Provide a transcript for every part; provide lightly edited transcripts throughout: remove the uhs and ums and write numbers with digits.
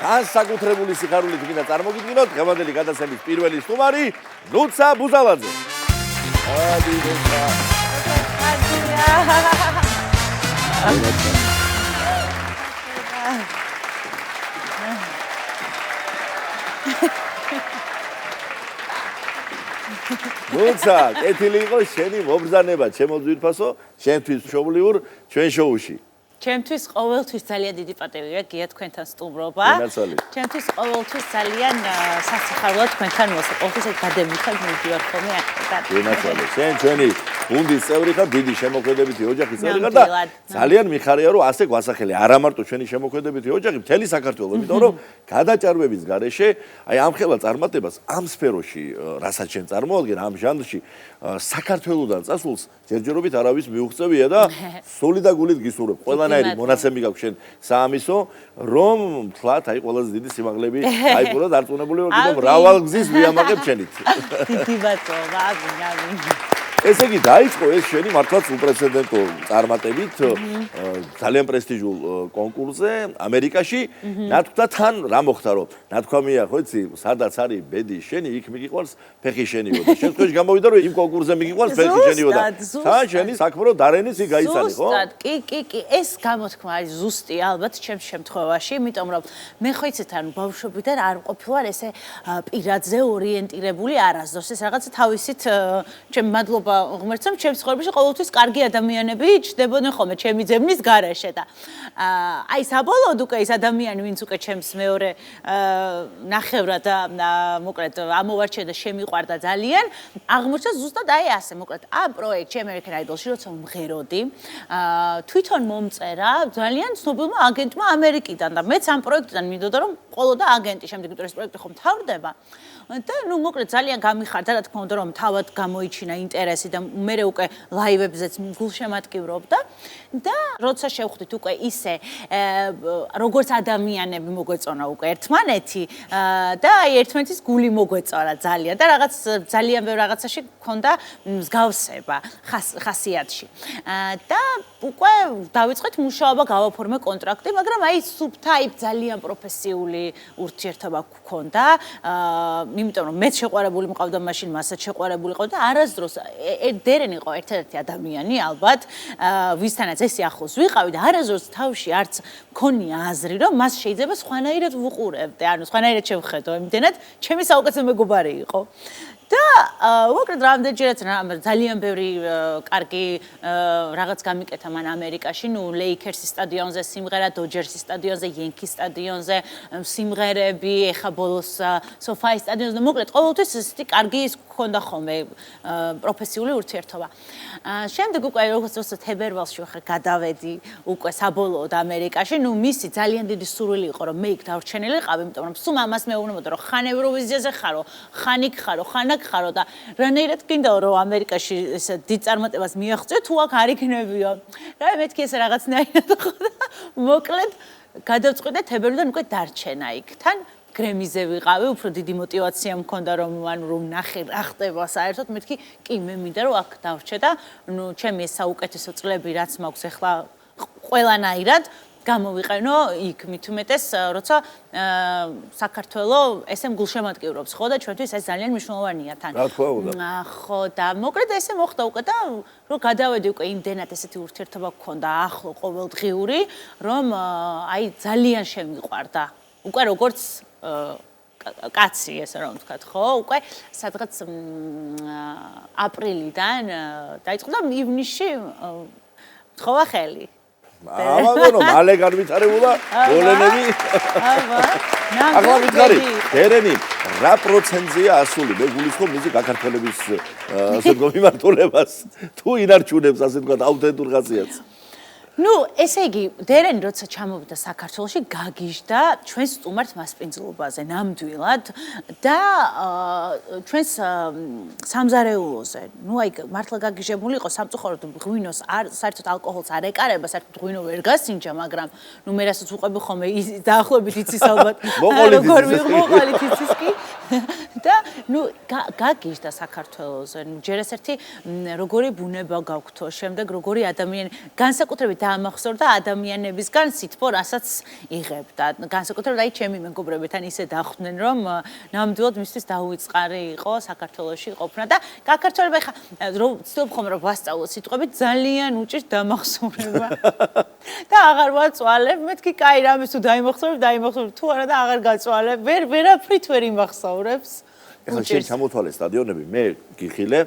განსაკუთრებული სიხარულით გინდა წარმოგიდგინოთ დღევანდელი გადაცემის პირველი სტუმარი ლუცა ბუზალაძე. ადი ლუცა. ლუცა, კეთილი იყოს შენი მობრძანება, ჩემო ძვირფასო, შენთვის მშობლიურ ჩვენ შოუში. ჩემთვის ყოველთვის ძალიან დიდი პატივია გია თქვენთან სტუმრობა. ჩემთვის ყოველთვის ძალიან სასიხარულო თქვენთან მოსვლა. ყოველთვის ეს გადამიხარ მივდივარ ხოლმე აქედან. გენაცვალე. შენ ჩვენი გუნდის წევრი ხარ, დიდი შემოქმედებითი ოჯახის წევრი ხარ და ძალიან მიხარია რომ ასე გვასახელე. არა მარტო ჩვენი შემოქმედებითი ოჯახი, მთელი საქართველო, იმიტომ რომ გადაჭარბების გარეშე, აი ამ ხელა წარმატებას ამ სფეროში, რასაც შენ წარმოადგენ ამ ჟანრში, საქართველოსთან წასულს ჯერჯერობით არავის მიუღწევია და სული და გულით გისურვებ. ყველანაირი მონაცემი გაქვს შენ საამისო, რომ თლათ აი ყველაზე დიდი სიმაღლები აიყო და დარწმუნებული ვარ, რომ მრავალ გზის ვიამაყებ შენით. დიდი ბატონობა, ამინ. ესე იგი დაიწყო ეს შენი მართლაც უპრეცედენტო წარმატებით ძალიან პრესტიჟულ კონკურსზე ამერიკაში. ნათქვამია თან რა მოხდა რომ ნათქვამია ხო იცი სადაც არის ბედი შენი იქ მიგიყვარს ფეხი შენიო და შენ თქვენ გამოვიდა რომ იმ კონკურსზე მიგიყვარს ფეხი შენიო და თან შენი საქმრო დარენის იქ გაიცანი ხო? ზუსტად კი ეს გამოთქმა არის ზუსტი ალბათ ჩემს შემთხვევაში იმიტომ რომ მე ხო იცით ანუ ბავშვობიდან არ მყოფილვარ ესე პირადზე ორიენტირებული არასდროს ეს რაღაცა თავისით ჩემ მადლობა ღმერთსა ჩემს ცხოვრებაში ყოველთვის კარგი ადამიანები ჩნდებოდნენ ხოლმე ჩემი ძებნის გარეშე და აი საბოლოოდ უკვე ეს ადამიანი ვინც უკვე ჩემს მეორე ნახევრად და მოკლედ ამოვარჩინა და შემიყვარდა ძალიან აღმოჩნდა ზუსტად აი ასე მოკლედ ამ პროექტში American Idol-ში როცა მღეროდი თვითონ მომწერა ძალიან ცნობილმა აგენტმა ამერიკიდან და მეც ამ პროექტიდან მინდოდა რომ ყოლოდა აგენტი შემდეგ ეს პროექტი ხომ თავდება და ნუ მოკლედ ძალიან გამიხარდა რა თქმა უნდა რომ თავად გამოიჩინა ინტერესი და მე უკვე ლაივებზეც გულშემატკივრობდა და როცა შევხვდით უკვე ისე როგორც ადამიანები მოგვეწონა უკვე ერთმანეთი და აი ერთმანეთის გული მოგვეწონა ძალიან და რაღაც ძალიან ბევრ რაღაცაში მქონდა მსგავსება ხასიათში და უკვე დავიწყეთ მუშაობა გავაფორმე კონტრაქტი მაგრამ აი სუბტაიპ ძალიან პროფესიული ურთიერთობა გქონდა იმიტომ რომ მეც შეყვარებული მყავდა მაშინ მასაც შეყვარებული ყავდა არასდროს დერენ იყო ერთ-ერთი ადამიანი ალბათ ვისთანაც ესე ახლოს ვიყავი და არასდროს თავში არც მქონია აზრი რომ მას შეიძლება სხვანაირად ვუყურებდე ანუ სხვანაირად შევხედო იმდენად ჩემი საუკეთესო მეგობარი იყო და მოკლედ რამდენჯერაც ძალიან ბევრი კარგი რაღაც გამიკეთა მან ამერიკაში ნუ ლეიქერსის სტადიონზე სიმღერა დოჯერსის სტადიონზე იენკის სტადიონზე სიმღერები ეხა ბოლოს სოფაის სტადიონზე და მოკლედ ყოველთვის ესეთი კარგი გქონდა ხოლმე პროფესიული ურთიერთობა შემდეგ უკვე როგორც თებერვალში ხარ გადავედი უკვე საბოლოოდ ამერიკაში ნუ მისი ძალიან დიდი სურვილი იყო რომ მე იქ დავრჩენილიყავი იმიტომ რომ სულ ამას მეუბნებოდა რომ ხან ევროვიზიაზე ხარო ხან იქ ხარო ხან ხარო და რანაირად გინდა რომ ამერიკაში ეს დიდ წარმატებას მიაღწიო თუ აქ არ იქნებიო რა მეთქი ეს რაღაცნაირად ხო და მოკლედ გადავწყვიტე თებერვლიდან უკვე დარჩენა იქ თან გრემიზე ვიყავი უფრო დიდი мотиваცია მქონდა რომ ნახე რა ხდება საერთოდ მეთქი კი მე მინდა რომ აქ დავრჩე და ნუ ჩემი ეს საუკეთესო წლები რაც მაქვს ახლა ყველანაირად გამოვიყენო იქ მით უმეტეს როცა საქართველოს ესე გულშემატკივრობს ხო და ჩვენთვის ეს ძალიან მნიშვნელოვანია თან რა თქმა უნდა ხო და მოკლედ ესე მოხდა უკვე და რომ გადავედი უკვე იმდენად ესეთი ურთიერთობა გქონდა ახლო ყოველდღიური რომ აი ძალიან შემიყვარდა უკვე როგორც კაცი ესე რომ ვთქვათ ხო უკვე სადღაც აპრილიდან დაიწყო და ივნისში თხოვა ხელი ამაგონო მალე განვითარებულა გოლენები ახლა ვითხარი დერენი რა პროცენტზეა ასული მე გულისხმობ მისი გაქართველების ასე მომიმართულებას თუ ინარჩუნებს ასე ვთქვათ აუთენტურ ხასიათს ნუ ესე იგი დერენი როცა ჩამოვიდა საქართველოში გაგიჟდა ჩვენს სტუმართ მასპინძლობაზე ნამდვილად და ჩვენს სამზარეულოზე ნუ აი მართლა გაგიჟებული იყო სამწუხაროდ ღვინოს არ საერთოდ ალკოჰოლს არ ეკარება საერთოდ ღვინო ვერ გასინჯა მაგრამ ნუ მე რასაც უყვები ხოლმე დაახლოებით იცის ალბათ როგორ მოყოლით იცის კი და ნუ გაგიჟდა საქართველოზე. ჯერ ეს ერთი როგორი ბუნება გაგვთო, შემდეგ როგორი ადამიანი განსაკუთრებით დაამახსოვრდა ადამიანებისგან სითბო, რასაც იღებდა. განსაკუთრებით აი ჩემი მეგობრებთან ისე დახვდნენ, რომ ნამდვილად მისთვის დაუვიწყარი იყო საქართველოში ყოფნა და გაქართველება ხა რომ ვცდილობ ხომ რომ ვასწავლო სიტყვები ძალიან უჭირს დამახსოვრება. და აღარ ვაწვალებ, მეთქი კაი რამის თუ დაიმახსოვრებ თუ არა და აღარ გაწვალებ. ვერაფრით ვერ იმახსოვრებს. ეხლა შენ ჩამოთვალე სტადიონები, მე გიხილე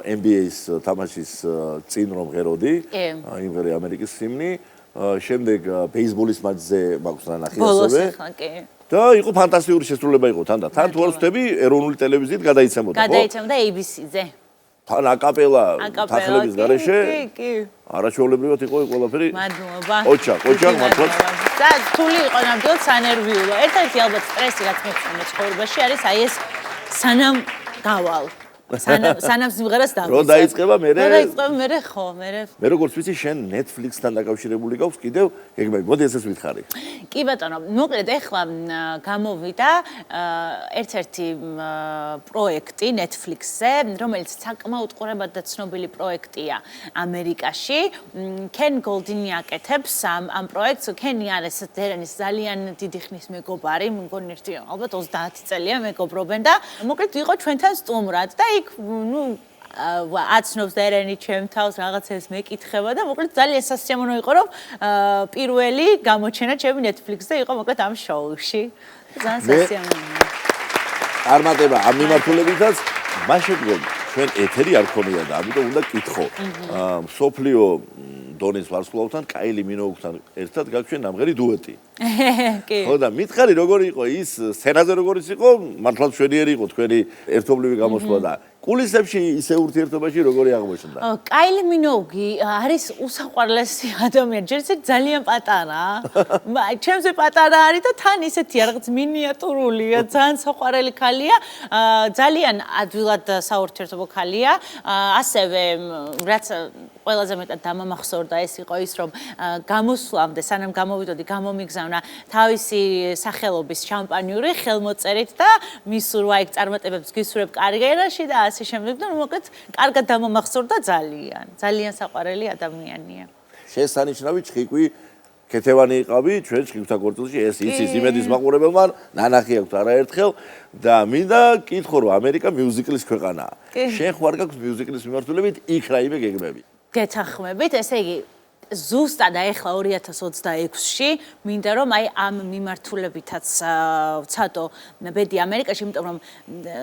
NBA-ის თამაშის წინ რომ ღეროდი, იმღერე ამერიკის ჰიმნი, შემდეგ ბეისბოლის მატჩზე მაქვს ნანახი ასევე. ბოლოს ახლა კი. და იყო ფანტასტიკური შესრულება იყო თან და თან თუ არ ვწდები ეროვნული ტელევიზიით გადაიცემოდა, ხო? გადაიცემდა ABC-ზე. თან აკაპელა თანხლების გარეშე. კი. არაჩვეულებრივად იყო ყველაფერი. მადლობა. ოჩა, მართლა. და თული იყო ნამდვილად სანერვიულო. ერთ-ერთი ალბათ სტრესი რაც მეწონა ცხოვრებაში არის აი ეს სანამ გავალ. სანამ სიმღერას დავიწყებ. რო დაიწყება მე ხო, მე როგორც ვიცი შენ Netflix-თან დაკავშირებული გაქვს კიდევ გეგმები. მოდი ესეც ვითხარი. კი ბატონო, მოკლედ ეხლა გამოვიდა ერთ-ერთი პროექტი Netflix-ზე, რომელიც საკმაოდ ყურებად და ცნობილი პროექტია ამერიკაში. Ken Goldin-ი აკეთებს ამ პროექტს. Ken-ი არის დერენის ძალიან დიდი ხნის მეგობარი, მგონი ერთი ალბათ 30 წელია მეგობრობენ და მოკლედ იყო ჩვენთან სტუმრად და იქ ნუ აცნობს დერენი ჩემ თავს რაღაცებს მეკითხება და მოკლედ ძალიან სასიამოვნო იყო რომ პირველი გამოჩენა ჩემი Netflix-ზე იყო მოკლედ ამ შოუში. ძალიან სასიამოვნო. წარმატება ამ მიმართულებითაც მაშეგონ ჩვენ ეთერი არ ქონია და ამიტომ უნდა კითხო. სოფლიო დონის ვარსკვლავთან, კაილი მინოუგთან ერთად გაგვჩენ ნამღერი დუეტი. კი. ხო და მითხარი როგორი იყო ის სცენაზე როგორიც იყო, მართლაც შვენიერი იყო თქვენი ერთობლივი გამოსვლა და კულისებში ისე ურთიერთობაში როგორი აღმოჩნდა? კაილი მინოუგი არის უსაყვარლესი ადამიანი, ჯერ ისე ძალიან პატარაა. ჩემზე პატარა არის და თან ისეთი რაღაც მინიატურულია, ძალიან საყვარელი ქალია, ძალიან ადვილად საურთიერთობო ქალია. ასევე რაც ყველაზე მეტად დამამახსოვრდა ეს იყო ის რომ გამოსვლამდე სანამ გამოვიდოდი გამომიგზავნა თავისი სახელობის შამპანიური ხელმოწერით და მისურვა იქ წარმატებებს გისურვებ კარიერაში და ასე შემდეგ და მოკლედ კარგად დამამახსოვრდა ძალიან საყვარელი ადამიანია. შესანიშნავი ჩხიკვი ქეთევანი იყავი ჩვენ ჩხიკვთა კორწილში ეს იცის იმედის მაყურებელმა ნანახი აქვს არაერთხელ და მინდა კითხო რომ ამერიკა მიუზიკლის ქვეყანაა. შენ ხوار გაქვს მიუზიკლის მიმართულებით იქ რაიმე გეგმები? გეთანხმებით, ესე იგი ზუსტად ახლა 2026-ში მინდა რომ აი ამ მიმართულებითაც ვცადო ბედი ამერიკაში, იმიტომ რომ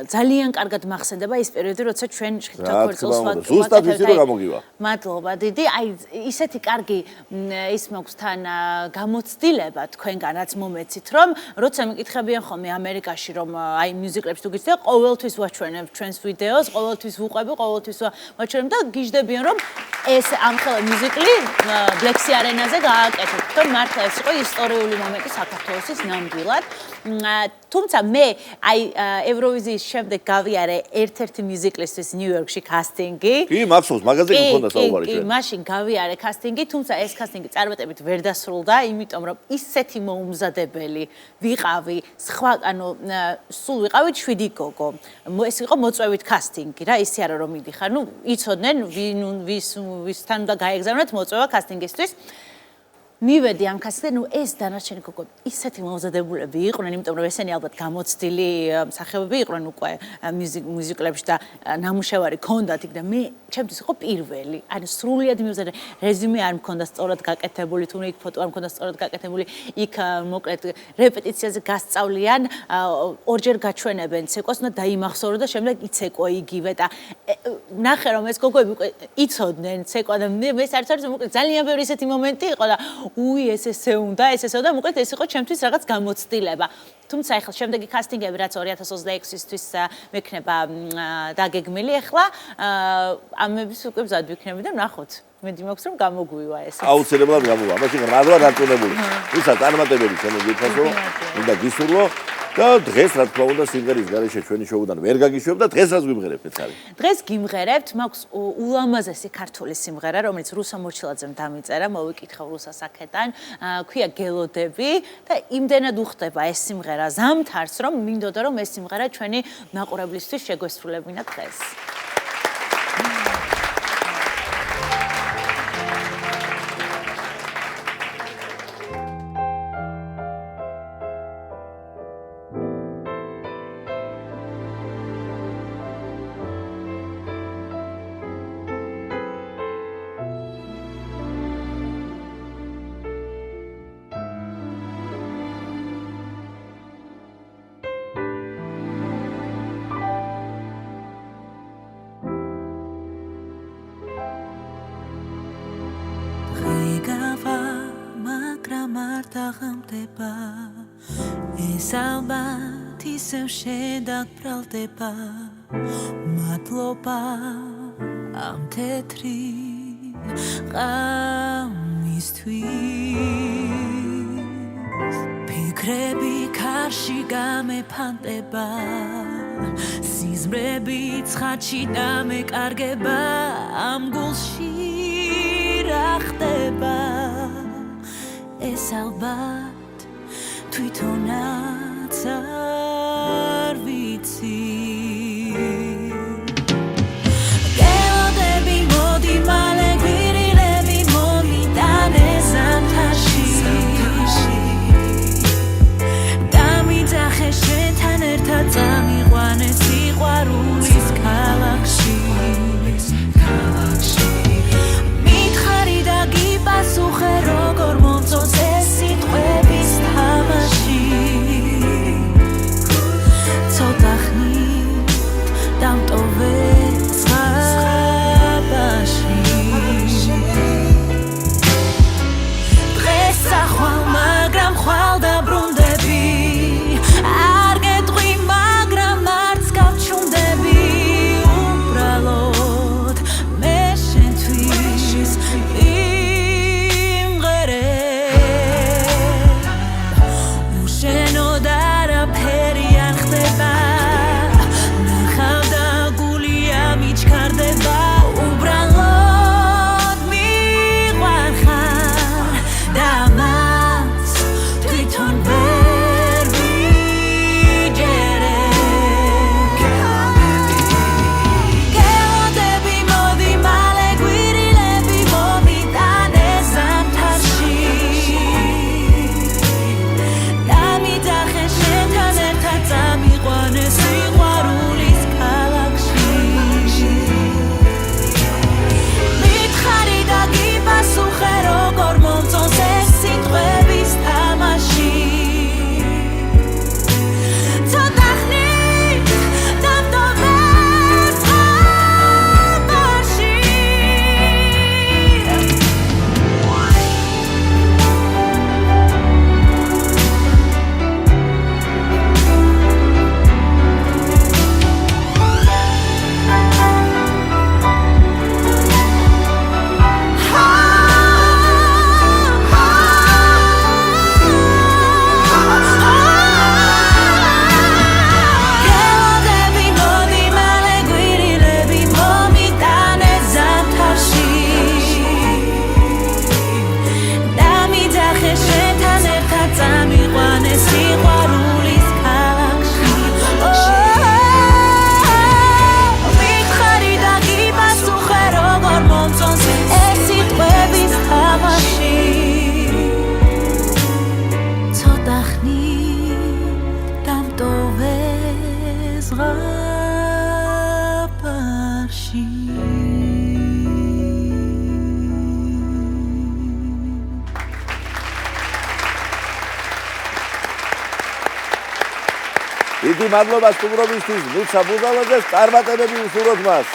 ძალიან კარგად მახსენდება ის პერიოდი, როცა ჩვენ შეხთა ქორწილს ვაკეთებთ. ზუსტად ვიცი რომ გამოგივა. მადლობა დიდი. აი ისეთი კარგი ის მაქვს თან გამოცდილება თქვენგანაც მომეცით, რომ როცა მეკითხებიან ხოლმე ამერიკაში რომ აი მიუზიკლებში თუ გიცდე, ყოველთვის ვაჩვენებ ჩვენს ვიდეოს, ყოველთვის ვუყვები, ყოველთვის ვაჩვენებ და გიждდებიან რომ ეს ამხელა მიუზიკლი Black-Sea Arena-ზე გააკეთეთ. თუმცა მართლა ეს იყო ისტორიული მომენტი საქართველოსის ნამდვილად. თუმცა მე აი ევროვიზიის შემდეგ გავიარე ერთ-ერთი მიუზიკლისთვის ნიუ-იორკში კასტინგი. კი, მახსოვს, მაგაზე გქონდა საუბარი ჩვენ. კი, მაშინ გავიარე კასტინგი, თუმცა ეს კასტინგი წარმატებით ვერ დასრულდა, იმიტომ რომ ისეთი მოუმზადებელი ვიყავი, სხვა ანუ სულ ვიყავით 7 გოგო. ეს იყო მოწვევით კასტინგი რა, ისე არა რომ მიდიხარ, ნუ იცოდნენ ვისთან უნდა გაეგზავნათ მოწვევა კასტინგისთვის. მივედი ამ კასტინგზე, ნუ ეს დანარჩენი გოგო ისეთი მომზადებულები იყვნენ, იმიტომ რომ ესენი ალბათ გამოცდილი სახეობები იყვნენ უკვე მიუზიკლებში და ნამუშევარი ქონდათ იქ და მე ჩემთვის იყო პირველი. ანუ სრულიად მიმზადე რეზიუმე არ მქონდა სწორად გაკეთებული, თუნდაც იქ ფოტო არ მქონდა სწორად გაკეთებული, იქ მოკლედ რეპეტიციაზე გასწავლიან, ორჯერ გაჩვენებენ ცეკვას, უნდა დაიმახსოვრო და შემდეგ იცეკო იგივე და ნახე რომ ეს გოგოები უკვე იცოდნენ ცეკვა და მე საერთოდ მოკლედ ძალიან ბევრი ისეთი მომენტი იყო და ეს ესე უნდა, და მოკლედ ეს იყო ჩემთვის რაღაც გამოცდილება. თუმცა ახლა შემდეგი კასტინგები რაც 2026-ისთვის მექნება დაგეგმილი ახლა ამების უკვე მზად ვიქნები და ნახოთ. მედი მაქვს რომ გამოგვივა ეს. აუცილებლად გამოვა. მაშინ რადვარ დარწმუნებული. ვისაც წარმატებები შემოგიყვანო, მინდა გისურვო და დღეს რა თქმა უნდა სიმღერის გარეშე ჩვენი შოუდან ვერ გაგიშვებ და დღეს რას გვიმღერებთ ეცარი? დღეს გიმღერებთ, მაქვს ულამაზესი ქართული სიმღერა, რომელიც რუსა მოჩილაძემ დამიწერა, მოვიკითხავ რუსას აქედან, ქვია გელოდები და იმდენად უხდება ეს სიმღერა ზამთარს, რომ მინდოდა რომ ეს სიმღერა ჩვენი მაყურებლისთვის შეგვესრულებინა დღეს. ეს ალბათ ისევ შედაგბრალდება მადლობა ამ თეთრი ყამისთვის ფიქრები ქარში გამეფანტება სიზმრები ცხადში დამეკარგება ამ გულში რა ხდება ეს ალბათ თვითონაც არ ვიცი გელოდები მოდი მალე გვირილები მომიტანე ზამთარში დამიძახე შენთან ერთად წამიყვანე სიყვარულის ქალაქში მითხარი და გიპასუხე როგორ მომწონს ეს სიტყვების თამაში ცოტა ხნით დამტოვე ზღაპარში დღეს ახვალ მაგრამ ხვალ დაბრუნდები არ გეტყვი მაგრამ არც გავჩუნდები უბრალოდ მე შენთვის დიდი მადლობა სტუმრობისთვის ნუცა ბუზალაძეს წარმატებები უსურვოთ მას